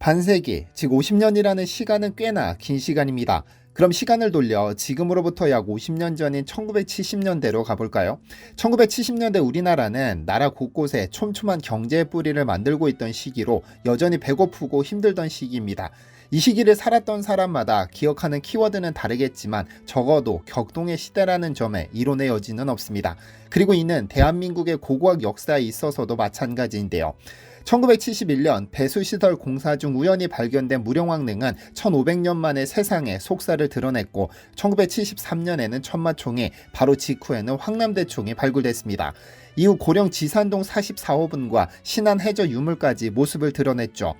반세기, 즉 50년이라는 시간은 꽤나 긴 시간입니다. 그럼 시간을 돌려 지금으로부터 약 50년 전인 1970년대로 가볼까요? 1970년대 우리나라는 나라 곳곳에 촘촘한 경제의 뿌리를 만들고 있던 시기로 여전히 배고프고 힘들던 시기입니다. 이 시기를 살았던 사람마다 기억하는 키워드는 다르겠지만 적어도 격동의 시대라는 점에 이론의 여지는 없습니다. 그리고 이는 대한민국의 고고학 역사에 있어서도 마찬가지인데요. 1971년 배수시설 공사 중 우연히 발견된 무령왕릉은 1500년 만에 세상에 속살을 드러냈고 1973년에는 천마총이 바로 직후에는 황남대총이 발굴됐습니다. 이후 고령 지산동 44호분과 신안 해저 유물까지 모습을 드러냈죠.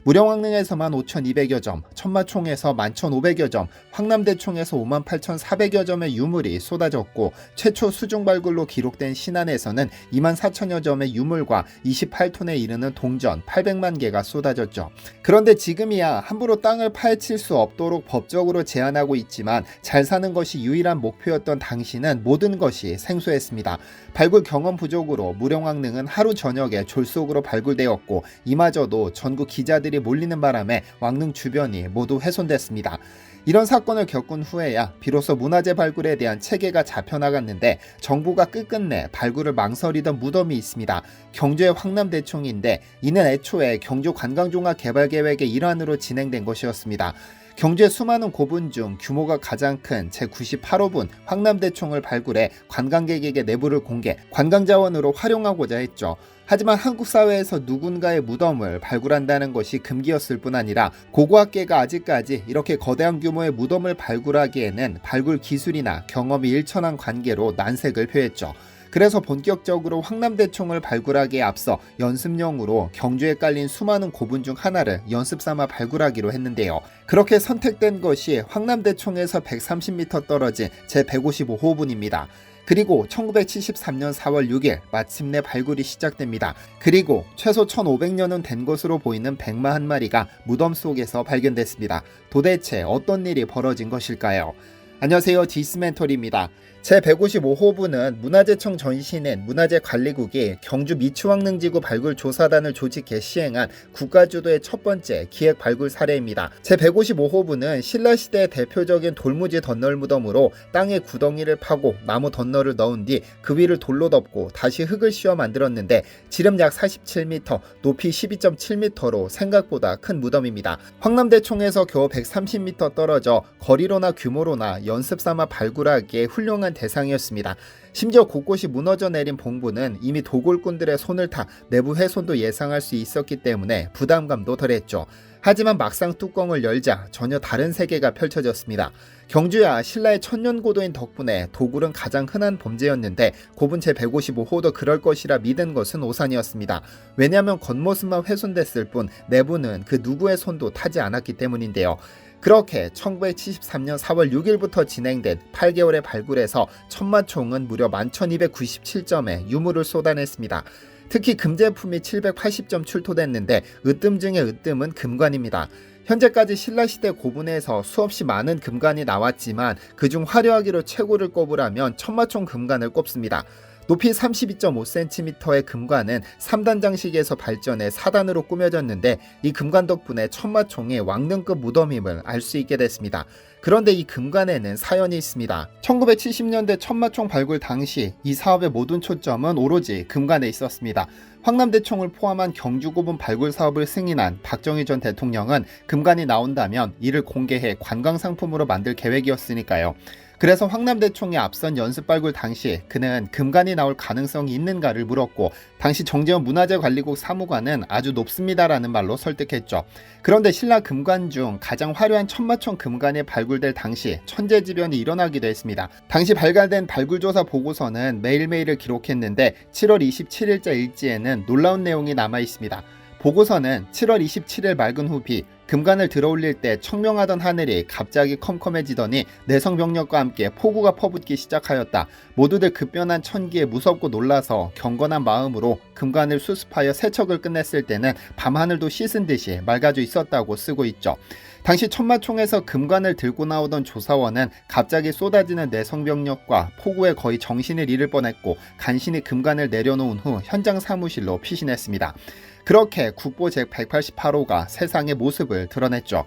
무령왕릉에서만 5200여 점, 천마총에서 11500여 점, 황남대총에서 58400여 점의 유물이 쏟아졌고 최초 수중 발굴로 기록된 신안에서는 24000여 점의 유물과 28톤에 이르는 동전 800만 개가 쏟아졌죠. 그런데 지금이야 함부로 땅을 파헤칠 수 없도록 법적으로 제한하고 있지만 잘 사는 것이 유일한 목표였던 당시는 모든 것이 생소했습니다. 발굴 경험 부족으로 무령왕릉은 하루 저녁에 졸속으로 발굴되었고 이마저도 전국 기자들이 몰리는 바람에 왕릉 주변이 모두 훼손됐습니다. 이런 사건을 겪은 후에야 비로소 문화재 발굴에 대한 체계가 잡혀나갔는데 정부가 끝끝내 발굴을 망설이던 무덤이 있습니다. 경주의 황남대총인데 이는 애초에 경주 관광종합개발계획의 일환으로 진행된 것이었습니다. 경주의 수많은 고분 중 규모가 가장 큰 제98호분 황남대총을 발굴해 관광객에게 내부를 공개, 관광자원으로 활용하고자 했죠. 하지만 한국 사회에서 누군가의 무덤을 발굴한다는 것이 금기였을 뿐 아니라 고고학계가 아직까지 이렇게 거대한 규모의 무덤을 발굴하기에는 발굴 기술이나 경험이 일천한 관계로 난색을 표했죠. 그래서 본격적으로 황남대총을 발굴하기에 앞서 연습용으로 경주에 깔린 수많은 고분 중 하나를 연습삼아 발굴하기로 했는데요. 그렇게 선택된 것이 황남대총에서 130m 떨어진 제155호분입니다. 그리고 1973년 4월 6일 마침내 발굴이 시작됩니다. 그리고 최소 1500년은 된 것으로 보이는 백마 한 마리가 무덤 속에서 발견됐습니다. 도대체 어떤 일이 벌어진 것일까요? 안녕하세요, 디스멘토리입니다. 제155호분은 문화재청 전신인 문화재관리국이 경주 미추왕릉지구 발굴조사단을 조직해 시행한 국가주도의 첫 번째 기획 발굴 사례입니다. 제155호분은 신라시대의 대표적인 돌무지 덧널 무덤으로 땅에 구덩이를 파고 나무 덧널을 넣은 뒤 그 위를 돌로 덮고 다시 흙을 씌워 만들었는데 지름 약 47m, 높이 12.7m로 생각보다 큰 무덤입니다. 황남대총에서 겨우 130m 떨어져 거리로나 규모로나 연습삼아 발굴하기에 훌륭한 대상이었습니다. 심지어 곳곳이 무너져 내린 봉부는 이미 도굴꾼들의 손을 타 내부 훼손도 예상할 수 있었기 때문에 부담감도 덜했죠. 하지만 막상 뚜껑을 열자 전혀 다른 세계가 펼쳐졌습니다. 경주야 신라의 천년고도인 덕분에 도굴은 가장 흔한 범죄였는데 고분 제155호도 그럴 것이라 믿은 것은 오산이었습니다. 왜냐하면 겉모습만 훼손됐을 뿐 내부는 그 누구의 손도 타지 않았기 때문인데요. 그렇게 1973년 4월 6일부터 진행된 8개월의 발굴에서 천마총은 무려 11,297점의 유물을 쏟아냈습니다. 특히 금제품이 780점 출토됐는데 으뜸 중의 으뜸은 금관입니다. 현재까지 신라시대 고분에서 수없이 많은 금관이 나왔지만 그중 화려하기로 최고를 꼽으라면 천마총 금관을 꼽습니다. 높이 32.5cm의 금관은 3단 장식에서 발전해 4단으로 꾸며졌는데 이 금관 덕분에 천마총의 왕릉급 무덤임을 알 수 있게 됐습니다. 그런데 이 금관에는 사연이 있습니다. 1970년대 천마총 발굴 당시 이 사업의 모든 초점은 오로지 금관에 있었습니다. 황남대총을 포함한 경주고분 발굴 사업을 승인한 박정희 전 대통령은 금관이 나온다면 이를 공개해 관광상품으로 만들 계획이었으니까요. 그래서 황남대총의 앞선 연습 발굴 당시 그는 금관이 나올 가능성이 있는가를 물었고 당시 정재원 문화재관리국 사무관은 아주 높습니다라는 말로 설득했죠. 그런데 신라 금관 중 가장 화려한 천마총 금관이 발굴될 당시 천재지변이 일어나기도 했습니다. 당시 발간된 발굴조사 보고서는 매일매일을 기록했는데 7월 27일자 일지에는 놀라운 내용이 남아 있습니다. 보고서는 7월 27일 맑은 후비 금관을 들어올릴 때 청명하던 하늘이 갑자기 컴컴해지더니 내성병력과 함께 폭우가 퍼붓기 시작하였다. 모두들 급변한 천기에 무섭고 놀라서 경건한 마음으로 금관을 수습하여 세척을 끝냈을 때는 밤하늘도 씻은 듯이 맑아져 있었다고 쓰고 있죠. 당시 천마총에서 금관을 들고 나오던 조사원은 갑자기 쏟아지는 내성병력과 폭우에 거의 정신을 잃을 뻔했고 간신히 금관을 내려놓은 후 현장 사무실로 피신했습니다. 그렇게 국보 제188호가 세상의 모습을 드러냈죠.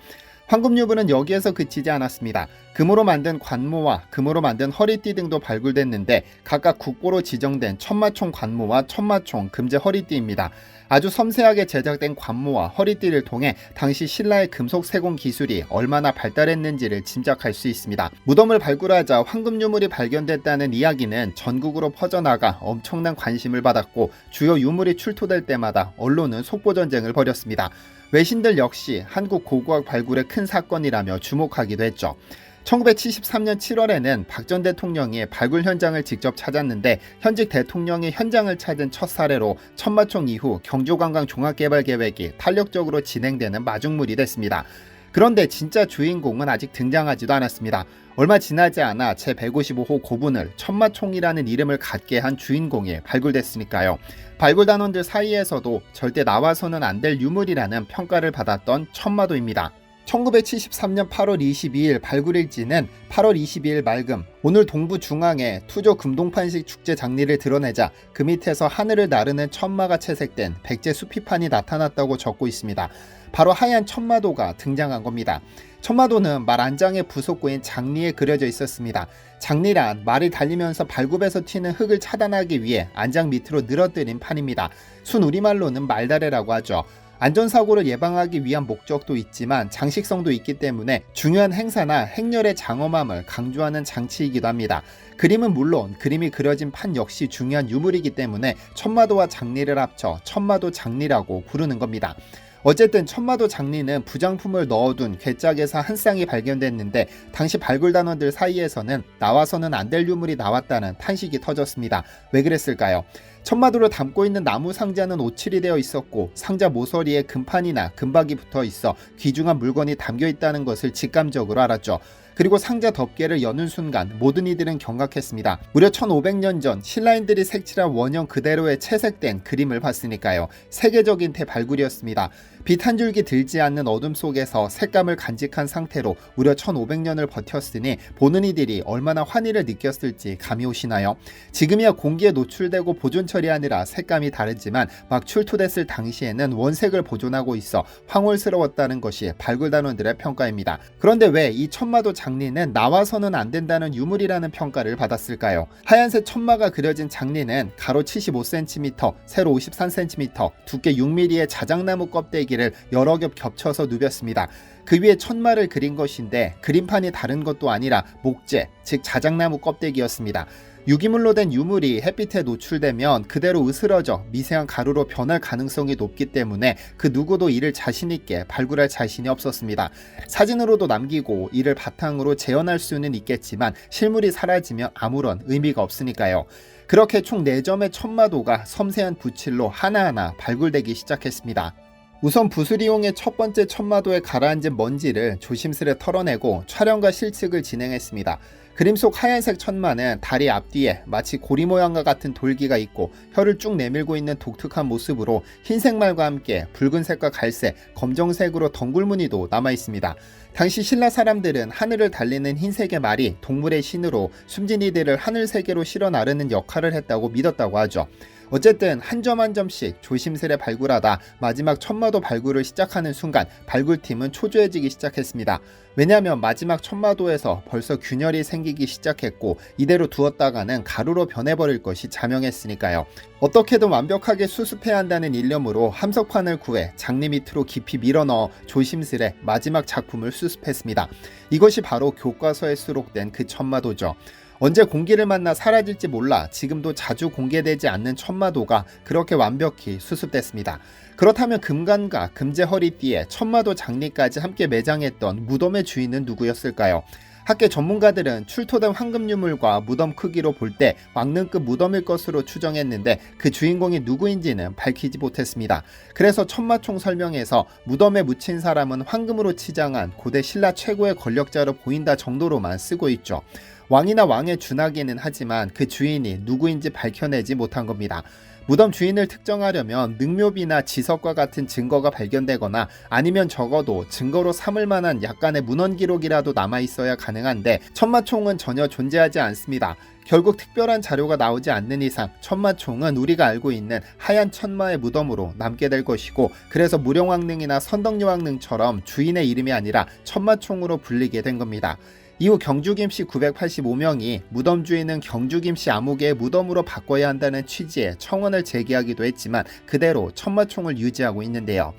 황금유물은 여기에서 그치지 않았습니다. 금으로 만든 관모와 금으로 만든 허리띠 등도 발굴됐는데 각각 국보로 지정된 천마총 관모와 천마총 금제 허리띠입니다. 아주 섬세하게 제작된 관모와 허리띠를 통해 당시 신라의 금속 세공 기술이 얼마나 발달했는지를 짐작할 수 있습니다. 무덤을 발굴하자 황금유물이 발견됐다는 이야기는 전국으로 퍼져나가 엄청난 관심을 받았고 주요 유물이 출토될 때마다 언론은 속보전쟁을 벌였습니다. 외신들 역시 한국 고고학 발굴의 큰 사건이라며 주목하기도 했죠. 1973년 7월에는 박 전 대통령이 발굴 현장을 직접 찾았는데 현직 대통령이 현장을 찾은 첫 사례로 천마총 이후 경조관광 종합개발계획이 탄력적으로 진행되는 마중물이 됐습니다. 그런데 진짜 주인공은 아직 등장하지도 않았습니다. 얼마 지나지 않아 제155호 고분을 천마총이라는 이름을 갖게 한 주인공이 발굴됐으니까요. 발굴단원들 사이에서도 절대 나와서는 안 될 유물이라는 평가를 받았던 천마도입니다. 1973년 8월 22일 발굴일지는 8월 22일 맑음, 오늘 동부 중앙에 투조 금동판식 축제 장리를 드러내자 그 밑에서 하늘을 나르는 천마가 채색된 백제 수피판이 나타났다고 적고 있습니다. 바로 하얀 천마도가 등장한 겁니다. 천마도는 말 안장의 부속구인 장리에 그려져 있었습니다. 장리란 말이 달리면서 발굽에서 튀는 흙을 차단하기 위해 안장 밑으로 늘어뜨린 판입니다. 순 우리말로는 말다래라고 하죠. 안전사고를 예방하기 위한 목적도 있지만 장식성도 있기 때문에 중요한 행사나 행렬의 장엄함을 강조하는 장치이기도 합니다. 그림은 물론 그림이 그려진 판 역시 중요한 유물이기 때문에 천마도와 장리를 합쳐 천마도 장리라고 부르는 겁니다. 어쨌든 천마도 장리는 부장품을 넣어둔 괴짝에서 한 쌍이 발견됐는데 당시 발굴단원들 사이에서는 나와서는 안 될 유물이 나왔다는 탄식이 터졌습니다. 왜 그랬을까요? 천마도를 담고 있는 나무 상자는 오칠이 되어 있었고 상자 모서리에 금판이나 금박이 붙어 있어 귀중한 물건이 담겨 있다는 것을 직감적으로 알았죠. 그리고 상자 덮개를 여는 순간 모든 이들은 경악했습니다. 무려 1500년 전 신라인들이 색칠한 원형 그대로의 채색된 그림을 봤으니까요. 세계적인 대발굴이었습니다. 빛 한 줄기 들지 않는 어둠 속에서 색감을 간직한 상태로 무려 1500년을 버텼으니 보는 이들이 얼마나 환희를 느꼈을지 감이 오시나요? 지금이야 공기에 노출되고 보존 처리하느라 색감이 다르지만 막 출토됐을 당시에는 원색을 보존하고 있어 황홀스러웠다는 것이 발굴단원들의 평가입니다. 그런데 왜 이 천마도 장리는 나와서는 안 된다는 유물이라는 평가를 받았을까요? 하얀색 천마가 그려진 장리는 가로 75cm, 세로 53cm, 두께 6mm의 자작나무 껍데기를 여러 겹 겹쳐서 누볐습니다. 그 위에 천마를 그린 것인데 그림판이 다른 것도 아니라 목재, 즉 자작나무 껍데기였습니다. 유기물로 된 유물이 햇빛에 노출되면 그대로 으스러져 미세한 가루로 변할 가능성이 높기 때문에 그 누구도 이를 자신있게 발굴할 자신이 없었습니다. 사진으로도 남기고 이를 바탕으로 재현할 수는 있겠지만 실물이 사라지면 아무런 의미가 없으니까요. 그렇게 총 4점의 천마도가 섬세한 붓질로 하나하나 발굴되기 시작했습니다. 우선 붓을 이용해 첫 번째 천마도에 가라앉은 먼지를 조심스레 털어내고 촬영과 실측을 진행했습니다. 그림 속 하얀색 천마는 다리 앞뒤에 마치 고리 모양과 같은 돌기가 있고 혀를 쭉 내밀고 있는 독특한 모습으로 흰색 말과 함께 붉은색과 갈색, 검정색으로 덩굴 무늬도 남아 있습니다. 당시 신라 사람들은 하늘을 달리는 흰색의 말이 동물의 신으로 숨진 이들을 하늘 세계로 실어 나르는 역할을 했다고 믿었다고 하죠. 어쨌든 한 점 한 점씩 조심스레 발굴하다 마지막 천마도 발굴을 시작하는 순간 발굴팀은 초조해지기 시작했습니다. 왜냐하면 마지막 천마도에서 벌써 균열이 생기기 시작했고 이대로 두었다가는 가루로 변해버릴 것이 자명했으니까요. 어떻게든 완벽하게 수습해야 한다는 일념으로 함석판을 구해 장리 밑으로 깊이 밀어넣어 조심스레 마지막 작품을 수습했습니다. 이것이 바로 교과서에 수록된 그 천마도죠. 언제 공기를 만나 사라질지 몰라 지금도 자주 공개되지 않는 천마도가 그렇게 완벽히 수습됐습니다. 그렇다면 금관과 금제 허리띠에 천마도 장리까지 함께 매장했던 무덤의 주인은 누구였을까요? 학계 전문가들은 출토된 황금유물과 무덤 크기로 볼 때 왕릉급 무덤일 것으로 추정했는데 그 주인공이 누구인지는 밝히지 못했습니다. 그래서 천마총 설명에서 무덤에 묻힌 사람은 황금으로 치장한 고대 신라 최고의 권력자로 보인다 정도로만 쓰고 있죠. 왕이나 왕에 준하기는 하지만 그 주인이 누구인지 밝혀내지 못한 겁니다. 무덤 주인을 특정하려면 능묘비나 지석과 같은 증거가 발견되거나 아니면 적어도 증거로 삼을 만한 약간의 문헌 기록이라도 남아 있어야 가능한데 천마총은 전혀 존재하지 않습니다. 결국 특별한 자료가 나오지 않는 이상 천마총은 우리가 알고 있는 하얀 천마의 무덤으로 남게 될 것이고, 그래서 무령왕릉이나 선덕여왕릉처럼 주인의 이름이 아니라 천마총으로 불리게 된 겁니다. 이후 경주김씨 985명이 무덤 주인은 경주김씨 아무개의 무덤으로 바꿔야 한다는 취지의 청원을 제기하기도 했지만 그대로 천마총을 유지하고 있는데요.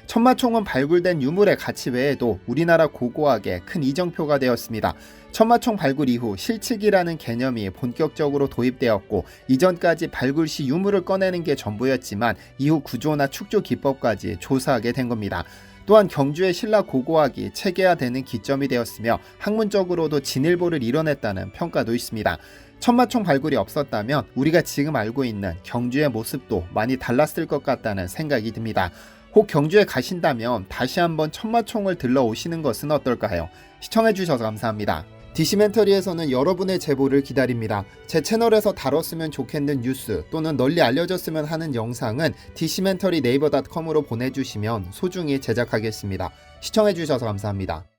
천마총은 발굴된 유물의 가치 외에도 우리나라 고고학에 큰 이정표가 되었습니다. 천마총 발굴 이후 실측이라는 개념이 본격적으로 도입되었고, 이전까지 발굴 시 유물을 꺼내는 게 전부였지만 이후 구조나 축조 기법까지 조사하게 된 겁니다. 또한 경주의 신라 고고학이 체계화되는 기점이 되었으며 학문적으로도 진일보를 이뤄냈다는 평가도 있습니다. 천마총 발굴이 없었다면 우리가 지금 알고 있는 경주의 모습도 많이 달랐을 것 같다는 생각이 듭니다. 혹 경주에 가신다면 다시 한번 천마총을 들러오시는 것은 어떨까요? 시청해주셔서 감사합니다. 디시멘터리에서는 여러분의 제보를 기다립니다. 제 채널에서 다뤘으면 좋겠는 뉴스 또는 널리 알려졌으면 하는 영상은 디시멘터리 네이버.com으로 보내주시면 소중히 제작하겠습니다. 시청해주셔서 감사합니다.